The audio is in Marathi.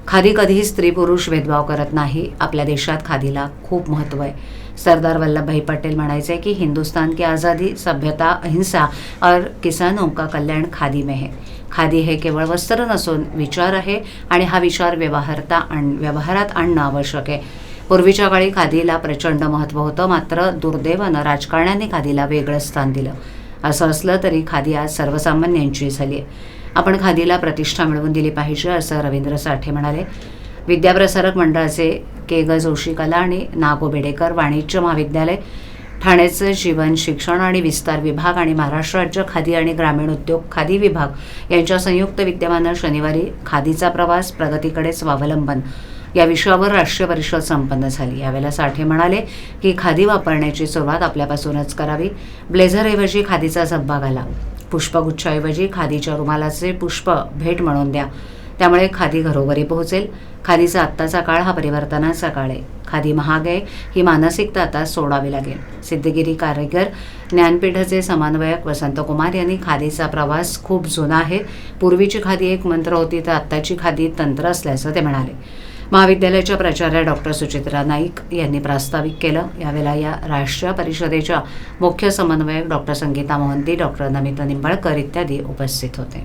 खादी कधीही स्त्री पुरुष भेदभाव करत नाही. आपल्या देशात खादीला खूप महत्त्व आहे. सरदार वल्लभभाई पटेल म्हणायचे की हिंदुस्तान की आज़ादी सभ्यता अहिंसा और किसानों का कल्याण खादी में है. खादी हे केवळ वस्त्र नसून विचार आहे आणि हा विचार व्यवहारात आणणं आवश्यक आहे. पूर्वीच्या काळी खादीला प्रचंड महत्त्व होतं, मात्र दुर्दैवानं राजकारण्यांनी खादीला वेगळं स्थान दिलं. असं असलं तरी खादी आज सर्वसामान्यांची झाली आहे. आपण खादीला प्रतिष्ठा मिळवून दिली पाहिजे असं रवींद्र साठे म्हणाले. विद्याप्रसारक मंडळाचे के. जोशी कला आणि ना. बेडेकर वाणिज्य महाविद्यालय, ठाण्याचे जीवन शिक्षण आणि विस्तार विभाग आणि महाराष्ट्र राज्य खादी आणि ग्रामीण उद्योग खादी विभाग यांच्या संयुक्त विद्यमानं शनिवारी खादीचा प्रवास प्रगतीकडे स्वावलंबन या विषयावर राष्ट्रीय परिषद संपन्न झाली. यावेळेला साठे म्हणाले की खादी वापरण्याची सुरुवात आपल्यापासूनच करावी. ब्लेझरऐवजी खादीचा झब्बा घाला. पुष्पगुच्छाऐवजी खादीच्या रुमालाचे पुष्प भेट म्हणून द्या. त्यामुळे खादी घरोघरी पोहोचेल. खादीचा आत्ताचा काळ हा परिवर्तनाचा काळ आहे. खादी महाग आहे ही मानसिकता आता सोडावी लागेल. सिद्धगिरी कारागीर ज्ञानपीठाचे समन्वयक वसंत कुमार यांनी खादीचा प्रवास खूप जुना आहे. पूर्वीची खादी एक मंत्र होती तर आत्ताची खादी तंत्र असल्याचं ते म्हणाले. महाविद्यालयाच्या प्राचार्या डॉक्टर सुचित्रा नाईक यांनी प्रास्ताविक केलं. यावेळेला या राष्ट्रीय परिषदेच्या मुख्य समन्वयक डॉक्टर संगीता मोहंती, डॉक्टर नमिता निंबाळकर इत्यादी उपस्थित होते.